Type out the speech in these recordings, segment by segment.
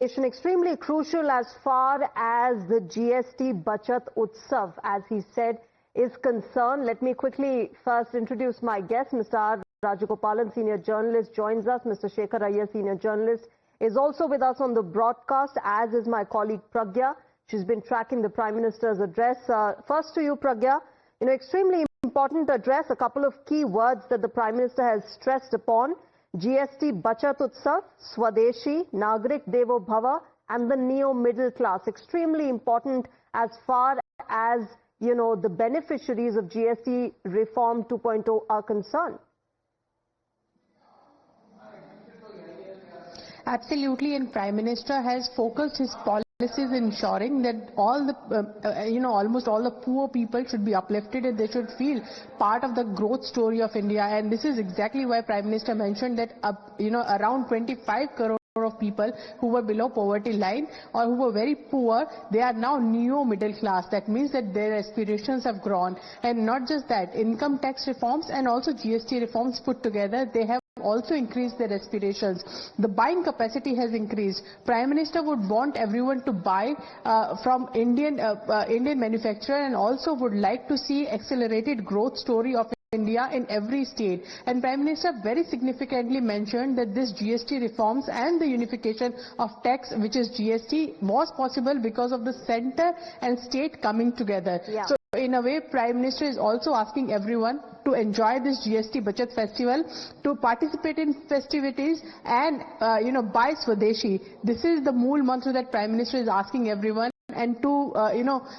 extremely crucial as far as the GST Bachat Utsav, as he said, is concerned. Let me quickly first introduce my guest. Mr. R. Rajagopalan, senior journalist, joins us. Mr. Shekhar Iyer, senior journalist, is also with us on the broadcast, as is my colleague Pragya. She's been tracking the Prime Minister's address. First to you, Pragya. Extremely important address, a couple of key words that the Prime Minister has stressed upon: GST Bachat Utsav, Swadeshi, Nagrik Devo Bhava, and the neo-middle class. Extremely important as far as, the beneficiaries of GST Reform 2.0 are concerned. Absolutely, and Prime Minister has focused his policies ensuring that all the, almost all the poor people should be uplifted and they should feel part of the growth story of India. And this is exactly why Prime Minister mentioned that, around 25 crore of people who were below poverty line or who were very poor, they are now neo middle class. That means that their aspirations have grown. And not just that, income tax reforms and also GST reforms put together, they have also increased their aspirations. The buying capacity has increased. Prime Minister would want everyone to buy from Indian manufacturer, and also would like to see accelerated growth story of India in every state. And Prime Minister very significantly mentioned that this GST reforms and the unification of tax, which is GST, was possible because of the center and state coming together. Yeah. So in a way, Prime Minister is also asking everyone to enjoy this GST Bachat festival, to participate in festivities and, buy Swadeshi. This is the mool mantra that Prime Minister is asking everyone. And to,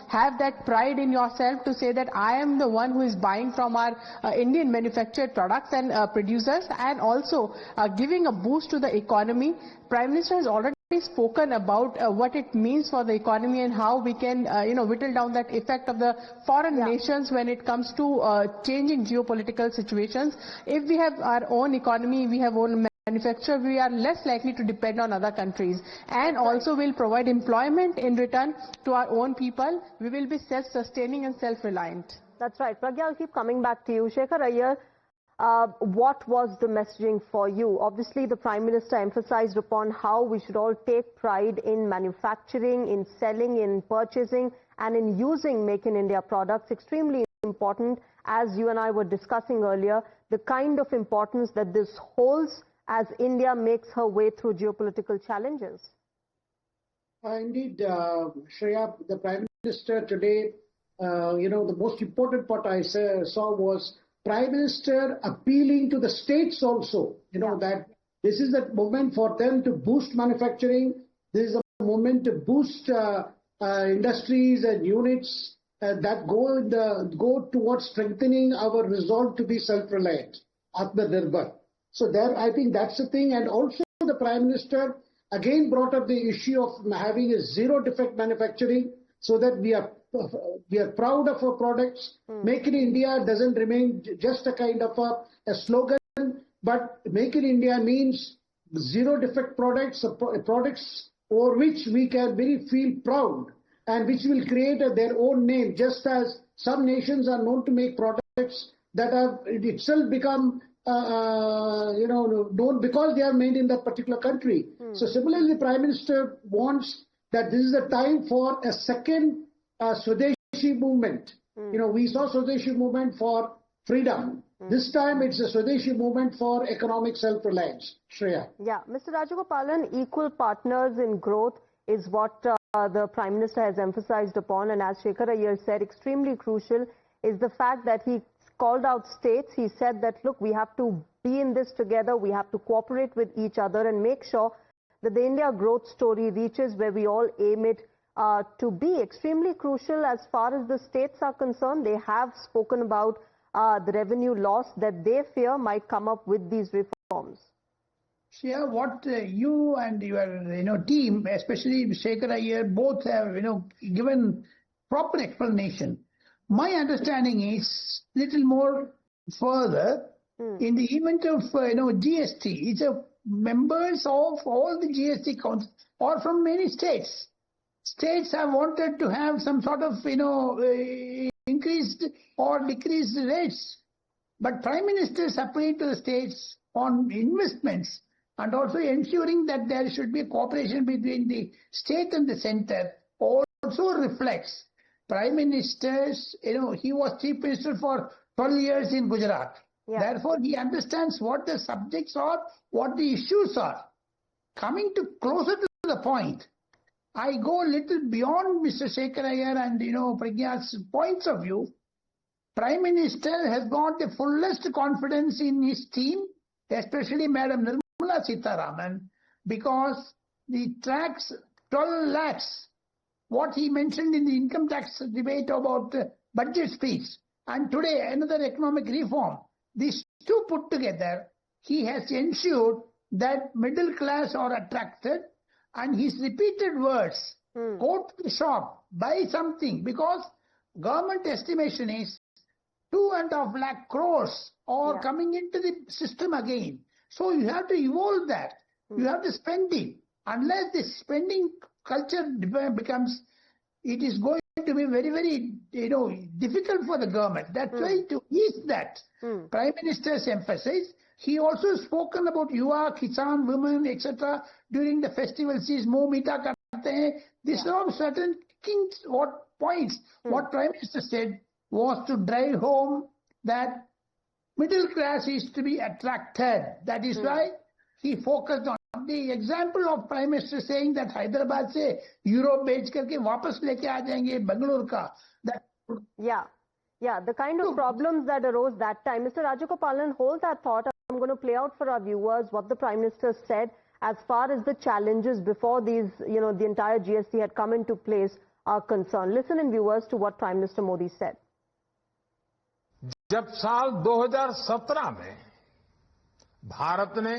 have that pride in yourself to say that I am the one who is buying from our Indian manufactured products and producers, and also giving a boost to the economy. Prime Minister has already spoken about what it means for the economy and how we can, whittle down that effect of the foreign nations when it comes to changing geopolitical situations. If we have our own economy, we have own manufacture, we are less likely to depend on other countries, and also will provide employment in return to our own people. We will be self-sustaining and self-reliant. That's right. Pragya, I'll keep coming back to you. Shekhar Iyer, what was the messaging for you? Obviously, the Prime Minister emphasized upon how we should all take pride in manufacturing, in selling, in purchasing, and in using Make in India products. Extremely important, as you and I were discussing earlier, the kind of importance that this holds as India makes her way through geopolitical challenges. Indeed, Shreya, the Prime Minister today, the most important part I saw was Prime Minister appealing to the states also, that this is the moment for them to boost manufacturing. This is a moment to boost industries and units that go towards strengthening our resolve to be self-reliant, Atmanirbhar. So there, I think that's the thing. And also the Prime Minister again brought up the issue of having a zero defect manufacturing, so that we are proud of our products. Make in India doesn't remain just a kind of a slogan, but Make in India means zero defect products, products over which we can really feel proud and which will create their own name, just as some nations are known to make products that have itself become known because they are made in that particular country. So similarly, the Prime Minister wants that this is the time for a second Swadeshi movement. We saw Swadeshi movement for freedom. This time it's a Swadeshi movement for economic self-reliance. Shreya. Yeah, Mr. Rajagopalan, equal partners in growth is what the Prime Minister has emphasized upon, and as Shekhar Iyer said, extremely crucial is the fact that he called out states. He said that, look, we have to be in this together, we have to cooperate with each other and make sure that the India growth story reaches where we all aim it to be. Extremely crucial as far as the states are concerned. They have spoken about the revenue loss that they fear might come up with these reforms. Shreya, what you and your team, especially Shekhar Iyer, both have given proper explanation. My understanding is little more further in the event of GST. It's members of all the GST councils or from many states. States have wanted to have some sort of increased or decreased rates, but Prime Minister is appealing to the states on investments and also ensuring that there should be cooperation between the state and the center also reflects. Prime Minister's, he was Chief Minister for 12 years in Gujarat. Yeah. Therefore, he understands what the subjects are, what the issues are. Coming to closer to the point, I go a little beyond Mr. Shekhar Iyer and, Pragya's points of view. Prime Minister has got the fullest confidence in his team, especially Madam Nirmala Sitharaman, because the tax 12 lakhs, what he mentioned in the income tax debate about budget speech, and today another economic reform, these two put together, he has ensured that middle class are attracted, and his repeated words, go to the shop, buy something, because government estimation is 2.5 lakh crores are coming into the system again. So you have to evolve that. You have to spend it. Unless the spending culture becomes, it is going to be very, very, difficult for the government. That's why to ease that, Prime Minister's emphasis. He also spoken about Yuva, Kisan, women, etc. during the festival season. Mo meeta karte hain. These are all certain points. What Prime Minister said was to drive home that middle class is to be attracted. That is why he focused on the example of Prime Minister saying that Hyderabad se Europe बेच करके वापस लेके आ जाएंगे Bangalore का. That the kind of problems that arose that time. Mr. Rajagopalan, hold that thought. I'm going to play out for our viewers what the Prime Minister said as far as the challenges before these, the entire GST had come into place are concerned. Listen in, viewers, to what Prime Minister Modi said. जब साल 2017 में भारत ने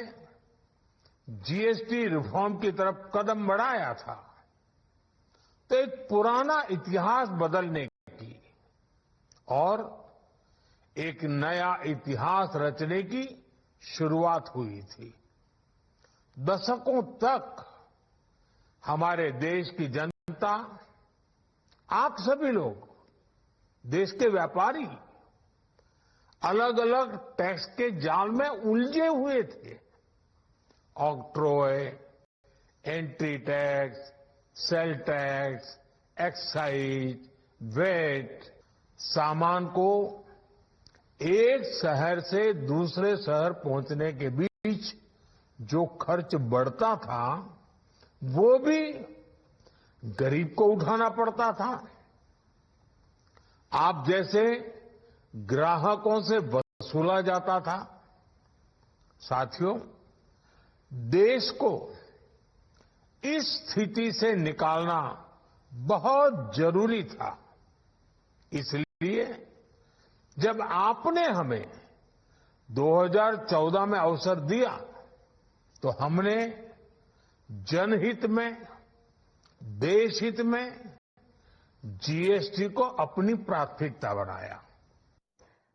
GST reform की तरफ कदम बढ़ाया था, तो एक पुराना इतिहास बदलने की और एक नया इतिहास रचने की शुरुआत हुई थी। दशकों तक हमारे देश की जनता, आप सभी लोग, देश के व्यापारी अलग अलग टैक्स के जाल में उलझे हुए थे। Octroi, entry tax, sale tax, excise, VAT, सामान को एक शहर से दूसरे शहर पहुंचने के बीच जो खर्च बढ़ता था, वो भी गरीब को उठाना पड़ता था। आप जैसे ग्राहकों से वसूला जाता था। साथियों, देश को इस स्थिति से निकालना बहुत जरूरी था। इसलिए जब आपने हमें 2014 में अवसर दिया, तो हमने जनहित में, देशहित में जीएसटी को अपनी प्राथमिकता बनाया।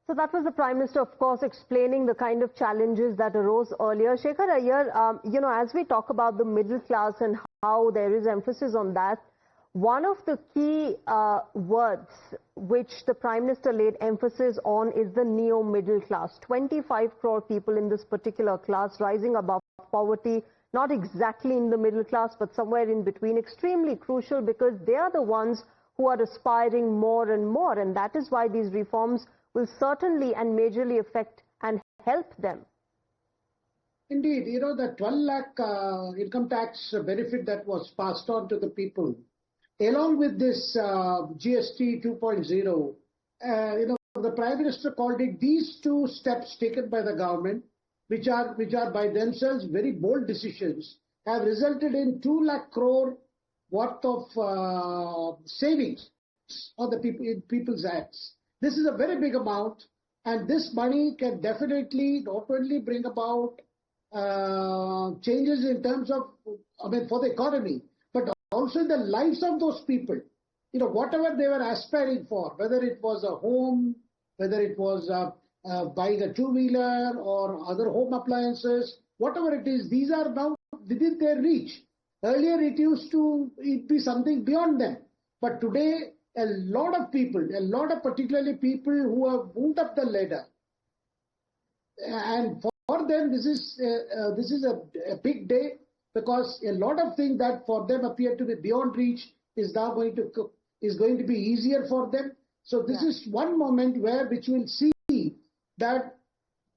So that was the Prime Minister, of course, explaining the kind of challenges that arose earlier. Shekhar Iyer, as we talk about the middle class and how there is emphasis on that, one of the key words which the Prime Minister laid emphasis on is the neo-middle class. 25 crore people in this particular class, rising above poverty, not exactly in the middle class, but somewhere in between. Extremely crucial because they are the ones who are aspiring more and more, and that is why these reforms will certainly and majorly affect and help them. Indeed, the 12 lakh income tax benefit that was passed on to the people, along with this GST 2.0, the Prime Minister called it these two steps taken by the government, which are by themselves very bold decisions, have resulted in 2 lakh crore worth of savings on the people's acts. This is a very big amount, and this money can definitely not only bring about changes in terms of, for the economy, but also in the lives of those people. Whatever they were aspiring for, whether it was a home, whether it was buying a two-wheeler or other home appliances, whatever it is, these are now within their reach. Earlier, it used to be something beyond them. But today, a lot of particularly people who have moved up the ladder, and for them, this is a big day, because a lot of things that for them appear to be beyond reach is now going to be easier for them. So this is one moment which will see that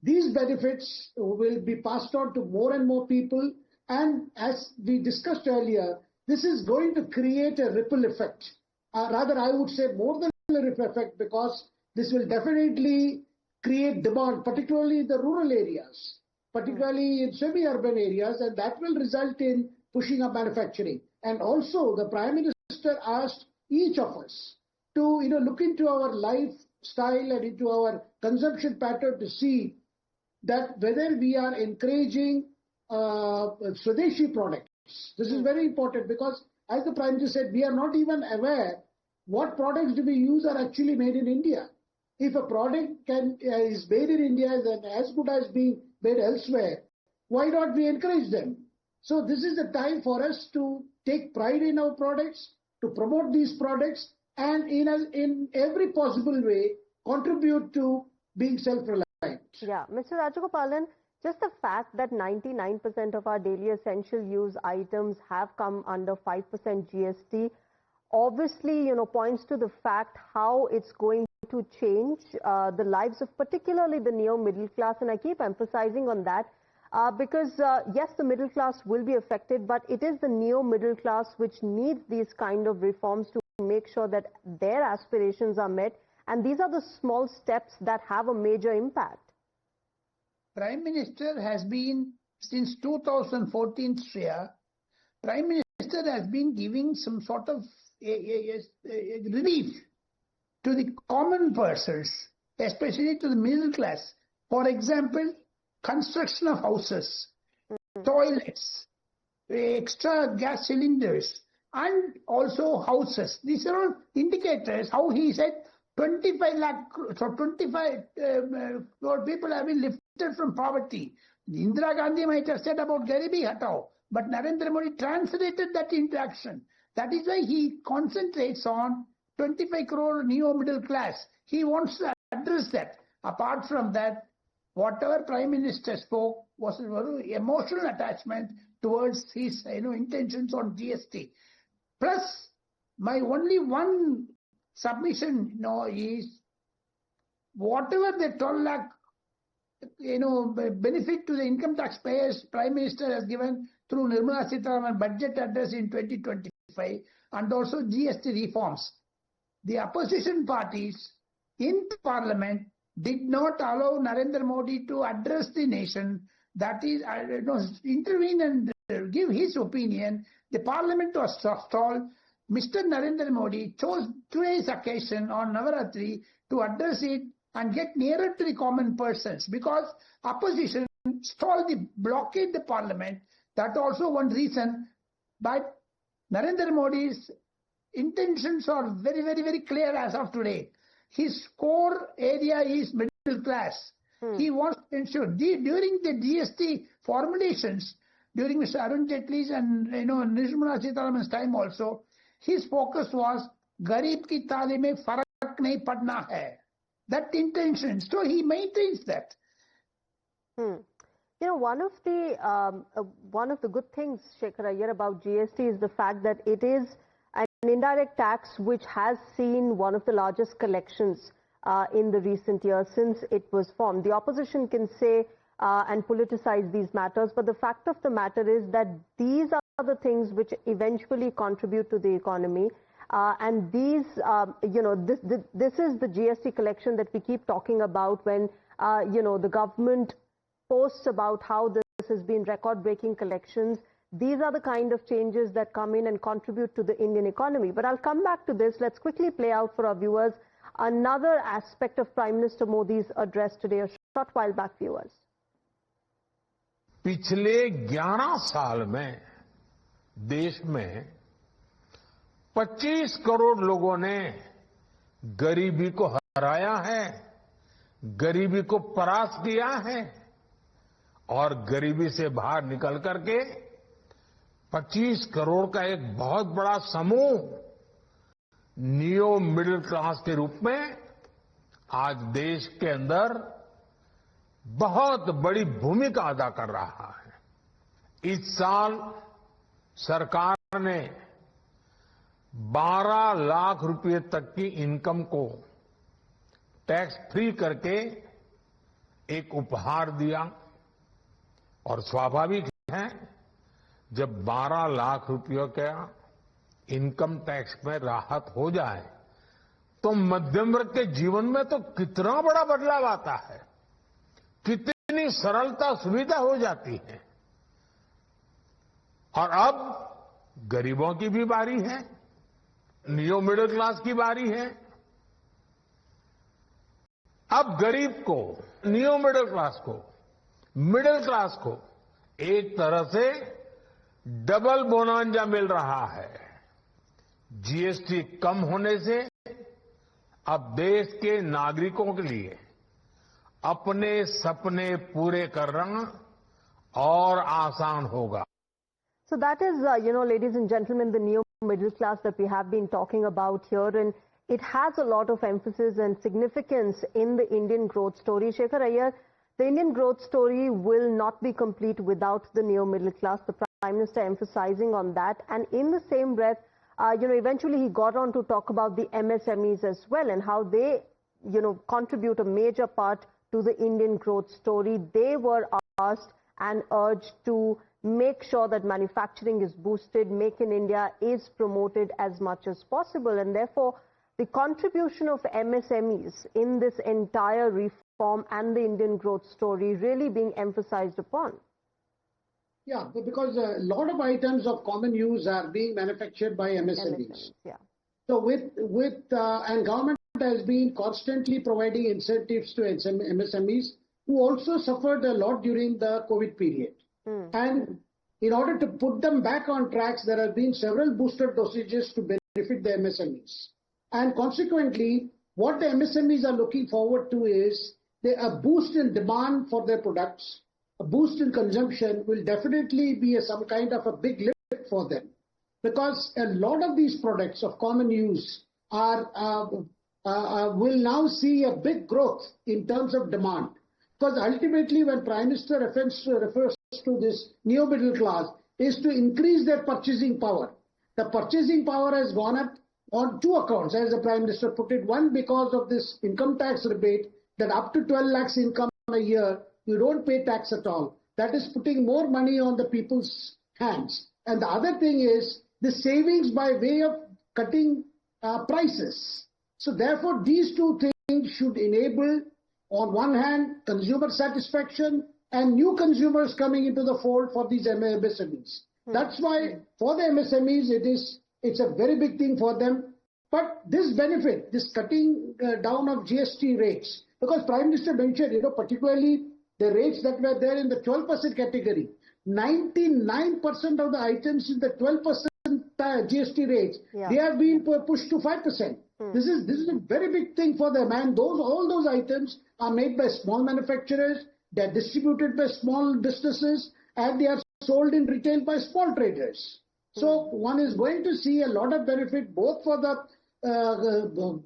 these benefits will be passed on to more and more people. And as we discussed earlier, this is going to create a ripple effect. Rather, I would say more than a ripple effect, because this will definitely create demand, particularly in the rural areas, particularly in semi-urban areas, and that will result in pushing up manufacturing. And also, the Prime Minister asked each of us to look into our lifestyle and into our consumption pattern to see that whether we are encouraging Swadeshi products. This is very important, because as the Prime Minister said, we are not even aware what products do we use are actually made in India. If a product is made in India and as good as being made elsewhere, why not we encourage them? So this is the time for us to take pride in our products, to promote these products, and in every possible way contribute to being self-reliant. Yeah, Mr. Rajagopalan, just the fact that 99% of our daily essential use items have come under 5% GST, obviously, points to the fact how it's going to change the lives of particularly the neo-middle class. And I keep emphasizing on that because, yes, the middle class will be affected, but it is the neo-middle class which needs these kind of reforms to make sure that their aspirations are met. And these are the small steps that have a major impact. Prime Minister has been, since 2014, Shreya, Prime Minister has been giving some sort of relief to the common persons, especially to the middle class. For example, construction of houses, toilets, extra gas cylinders, and also houses. These are all indicators how he said 25 lakh, so 25 crore people have been lifted from poverty. Indira Gandhi might have said about Garibi Hatao, but Narendra Modi translated that into action. That is why he concentrates on 25 crore neo-middle class. He wants to address that. Apart from that, whatever Prime Minister spoke was a very emotional attachment towards his intentions on GST. Plus, my only one submission is whatever the 12 lakh benefit to the income taxpayers Prime Minister has given through Nirmala Sitharaman budget address in 2025 and also GST reforms. The opposition parties in Parliament did not allow Narendra Modi to address the nation, that is, intervene and give his opinion. The Parliament was stalled. Mr. Narendra Modi chose today's occasion on Navaratri to address it and get nearer to the common persons, because opposition stalled the blockade the Parliament. That also one reason. But Narendra Modi's intentions are very, very, very clear as of today. His core area is middle class. He wants to ensure during the GST formulations, during Mr. Arun Jaitley's and Nirmala Sitharaman's time also, his focus was Garib ki thali mein farak nahi padna hai. That intention. So he maintains that. One of the good things, Shekhar Iyer, about GST is the fact that it is an indirect tax which has seen one of the largest collections in the recent years since it was formed. The opposition can say and politicize these matters, but the fact of the matter is that these are the things which eventually contribute to the economy. And these, this is the GST collection that we keep talking about when, the government posts about how this has been record-breaking collections. These are the kind of changes that come in and contribute to the Indian economy. But I'll come back to this. Let's quickly play out for our viewers another aspect of Prime Minister Modi's address today, a short while back, viewers. पिछले 11 साल में देश में 25 करोड़ लोगों ने गरीबी को हराया है, गरीबी को परास्त किया है और गरीबी से बाहर निकल करके 25 करोड़ का एक बहुत बड़ा समूह नियो मिडिल क्लास के रूप में आज देश के अंदर बहुत बड़ी भूमिका अदा कर रहा है। इस साल सरकार ने 12 लाख रुपए तक की इनकम को टैक्स फ्री करके एक उपहार दिया और स्वाभाविक है जब 12 लाख रुपयों का इनकम टैक्स में राहत हो जाए तो मध्यम वर्ग के जीवन में तो कितना बड़ा बदलाव आता है, कितनी सरलता सुविधा हो जाती है। और अब गरीबों की भी बारी है, नियो मिडिल क्लास की बारी है। अब गरीब को, नियो मिडिल क्लास को एक तरह से डबल बोनांजा मिल रहा है। जीएसटी कम होने से अब देश के नागरिकों के लिए अपने सपने पूरे करना और आसान होगा। So that is, ladies and gentlemen, the new middle class that we have been talking about here, and it has a lot of emphasis and significance in the Indian growth story. Shekhar Iyer, the Indian growth story will not be complete without the neo middle class. The Prime Minister emphasizing on that, and in the same breath, eventually he got on to talk about the MSMEs as well and how they, contribute a major part to the Indian growth story. They were asked and urged to make sure that manufacturing is boosted, Make in India is promoted as much as possible, and therefore the contribution of MSMEs in this entire reform and the Indian growth story really being emphasized upon. Yeah, because a lot of items of common use are being manufactured by MSMEs. Yeah. So and government has been constantly providing incentives to MSMEs who also suffered a lot during the COVID period. And in order to put them back on tracks, there have been several booster dosages to benefit the MSMEs. And consequently, what the MSMEs are looking forward to is a boost in demand for their products. A boost in consumption will definitely be some kind of a big lift for them, because a lot of these products of common use will now see a big growth in terms of demand. Because ultimately, when Prime Minister refers to this neo middle class, is to increase their purchasing power. The purchasing power has gone up on two accounts, as the Prime Minister put it. One, because of this income tax rebate, that up to 12 lakhs income a year, you don't pay tax at all. That is putting more money on the people's hands. And the other thing is the savings by way of cutting prices. So therefore, these two things should enable, on one hand, consumer satisfaction and new consumers coming into the fold for these MSMEs. That's why for the MSMEs, it's a very big thing for them. But this benefit, this cutting down of GST rates, because Prime Minister mentioned, particularly the rates that were there in the 12% category, 99% of the items in the 12% GST rates, they have been pushed to 5%. This is a very big thing for them, and all those items are made by small manufacturers, they are distributed by small businesses, and they are sold in retail by small traders. So one is going to see a lot of benefit both for the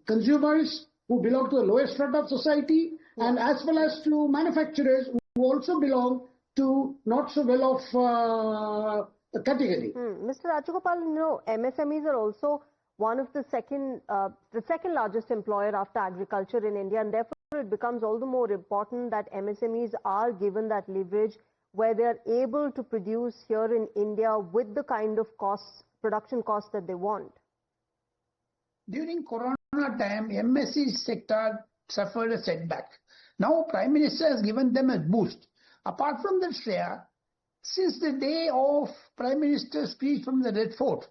consumers who belong to the lowest strata of society, and as well as to manufacturers who also belong to not so well off category. Mr. Rajagopal, MSMEs are also one of the second largest employer after agriculture in India, and therefore it becomes all the more important that MSMEs are given that leverage where they are able to produce here in India with the kind of production costs that they want. During Corona time, MSE sector suffered a setback. Now Prime Minister has given them a boost. Apart from that, Shreya, since the day of Prime Minister's speech from the Red Fort,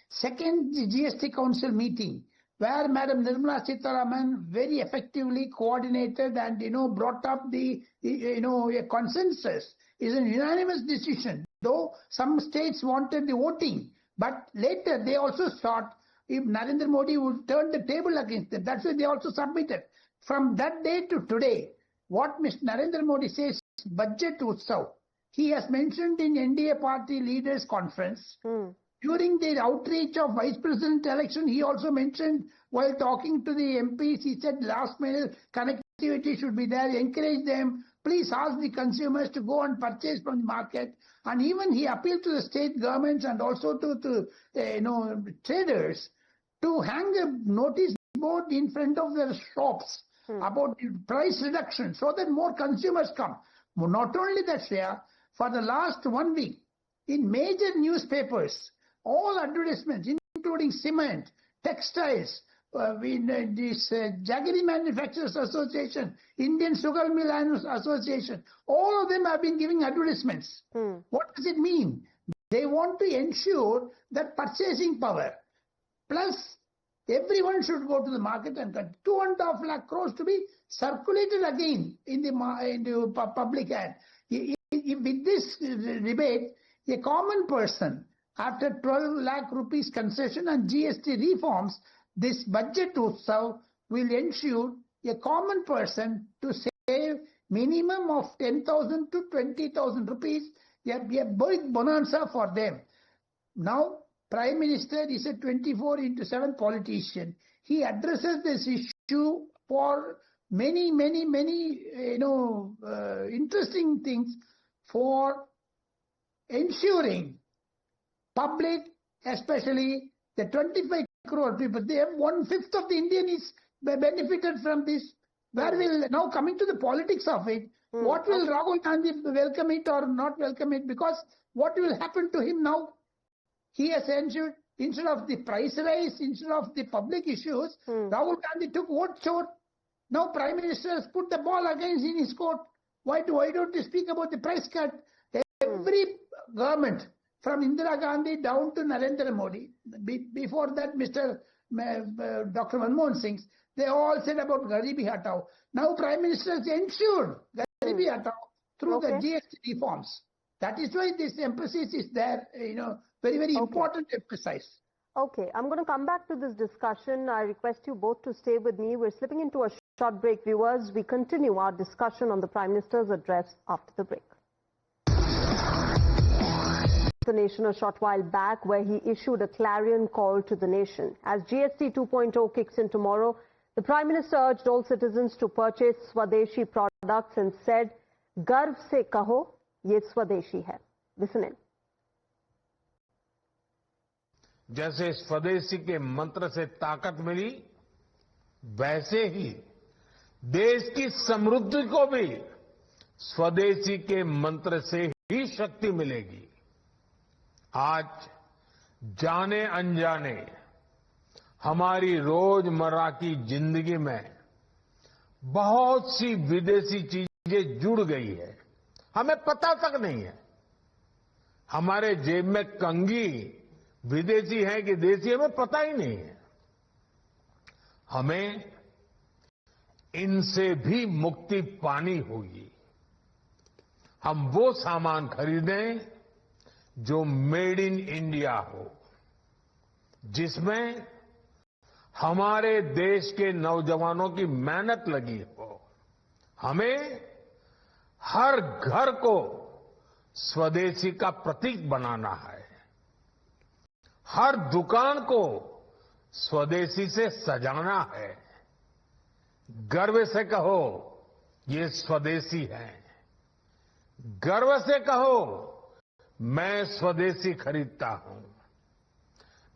second GST Council meeting, where Madam Nirmala Sitharaman very effectively coordinated and brought up a consensus, is a unanimous decision. Though some states wanted the voting, but later they also thought if Narendra Modi would turn the table against them, that's why they also submitted. From that day to today, what Mr. Narendra Modi says, Budget Utsav, he has mentioned in NDA party leaders conference. During the outreach of Vice President election, he also mentioned while talking to the MPs, he said last minute connect sensitivity should be there, encourage them. Please ask the consumers to go and purchase from the market. And even he appealed to the state governments and also to traders to hang a notice board in front of their shops about price reduction so that more consumers come. Not only that, Shreya, for the last 1 week, in major newspapers, all advertisements, including cement, textiles, this Jaggery Manufacturers Association, Indian Sugar Mill Association, all of them have been giving advertisements. What does it mean? They want to ensure that purchasing power, plus everyone should go to the market and get 2.5 lakh crores to be circulated again in the public hand. With this rebate, a common person, after 12 lakh rupees concession and GST reforms, this budget Utsav will ensure a common person to save minimum of 10,000 to 20,000 rupees, a big bonanza for them. Now, Prime Minister is a 24/7 politician. He addresses this issue for many interesting things for ensuring public, especially the 25 crore people, they have 1/5 of the Indian is benefited from this. Where will, now coming to the politics of it, what will Rahul Gandhi welcome it or not welcome it? Because what will happen to him now? He has ensured, instead of the price rise, instead of the public issues, Rahul Gandhi took vote short. Now Prime Minister has put the ball against in his court. Why don't you speak about the price cut? Every government, from Indira Gandhi down to Narendra Modi, before that Dr. Manmohan Singh, they all said about Garibi Hatao. Now Prime Minister has ensured Garibi Hatao through the GST reforms. That is why this emphasis is there, very important emphasis. Okay, I'm going to come back to this discussion. I request you both to stay with me. We're slipping into a short break, viewers. We continue our discussion on the Prime Minister's address after the break. The nation a short while back, where he issued a clarion call to the nation. As GST 2.0 kicks in tomorrow, the Prime Minister urged all citizens to purchase Swadeshi products and said, "Garv se kaho, ye Swadeshi hai." Listen in. जैसे स्वदेशी के मंत्र से ताकत मिली, वैसे ही देश की समृद्धि को भी स्वदेशी के मंत्र से ही शक्ति मिलेगी। आज जाने अनजाने हमारी रोजमर्रा की जिंदगी में बहुत सी विदेशी चीजें जुड़ गई है, हमें पता तक नहीं है। हमारे जेब में कंघी विदेशी है कि देशी, हमें पता ही नहीं है। हमें इनसे भी मुक्ति पानी होगी। हम वो सामान खरीदें जो मेड इन इंडिया हो, जिसमें हमारे देश के नौजवानों की मेहनत लगी हो। हमें हर घर को स्वदेशी का प्रतीक बनाना है, हर दुकान को स्वदेशी से सजाना है। गर्व से कहो, ये स्वदेशी है। गर्व से कहो, मैं स्वदेशी खरीदता हूं।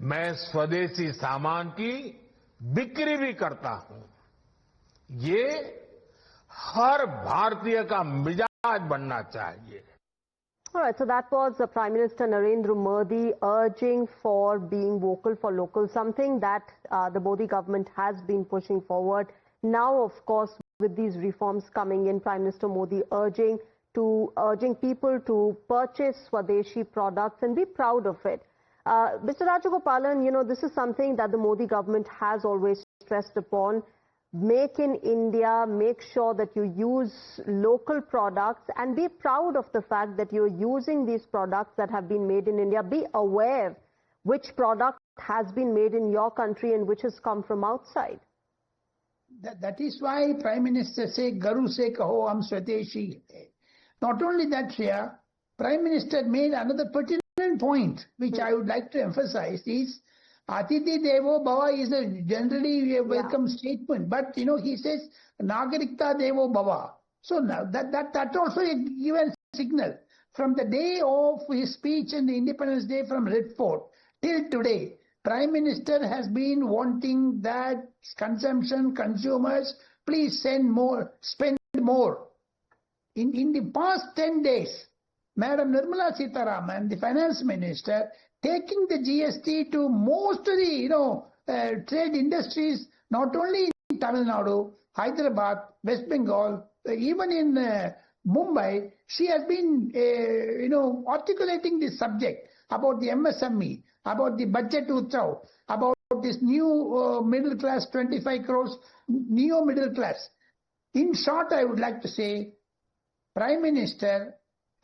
मैं स्वदेशी सामान की बिक्री भी करता हूं। ये हर भारतीय का मिजाज बनना चाहिए। All right, so that was Prime Minister Narendra Modi urging for being vocal for local, something that the Modi government has been pushing forward. Now, of course, with these reforms coming in, Prime Minister Modi urging people to purchase Swadeshi products and be proud of it. Mr. Rajagopalan, this is something that the Modi government has always stressed upon. Make in India, make sure that you use local products and be proud of the fact that you're using these products that have been made in India. Be aware which product has been made in your country and which has come from outside. That is why Prime Minister say, "Garu se kaho, hum Swadeshi." Not only that, Shreya, Prime Minister made another pertinent point, which I would like to emphasize, is Atiti Devo Bhava is a generally a welcome statement, but he says Nagrik Devo Bhava. So now that also a given signal. From the day of his speech in the Independence Day from Red Fort till today, Prime Minister has been wanting that consumption, consumers, please spend more. In the past 10 days, Madam Nirmala Sitharaman, the Finance Minister, taking the GST to most of the trade industries, not only in Tamil Nadu, Hyderabad, West Bengal, even in Mumbai, she has been articulating this subject about the MSME, about the Bachat Utsav, about this new middle class, 25 crores, neo middle class. In short, I would like to say, Prime Minister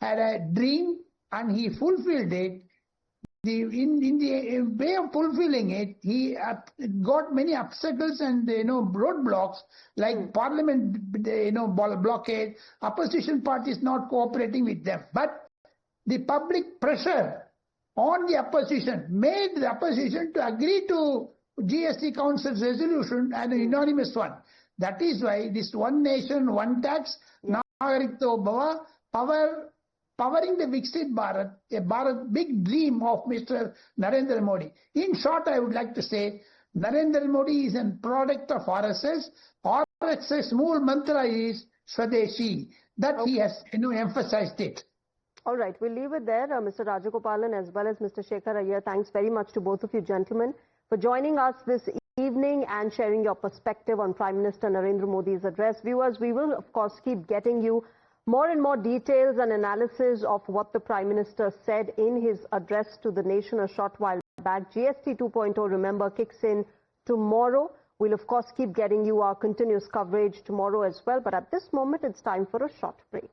had a dream and he fulfilled it. In the way of fulfilling it, he got many obstacles and roadblocks like Parliament blockade, opposition parties not cooperating with them. But the public pressure on the opposition made the opposition to agree to GST Council's resolution and an unanimous one. That is why this one nation, one tax, Nagrik Devo Bhava, powering the Viksit Bharat, a Bharat big dream of Mr. Narendra Modi. In short, I would like to say, Narendra Modi is a product of RSS. RSS mool mantra is Swadeshi. That he has emphasized it. All right, we'll leave it there. Mr. Rajagopalan as well as Mr. Shekhar Iyer, thanks very much to both of you gentlemen for joining us this evening and sharing your perspective on Prime Minister Narendra Modi's address. Viewers, we will of course keep getting you more and more details and analysis of what the Prime Minister said in his address to the nation a short while back. GST 2.0, remember, kicks in tomorrow. We'll of course keep getting you our continuous coverage tomorrow as well. But at this moment, it's time for a short break.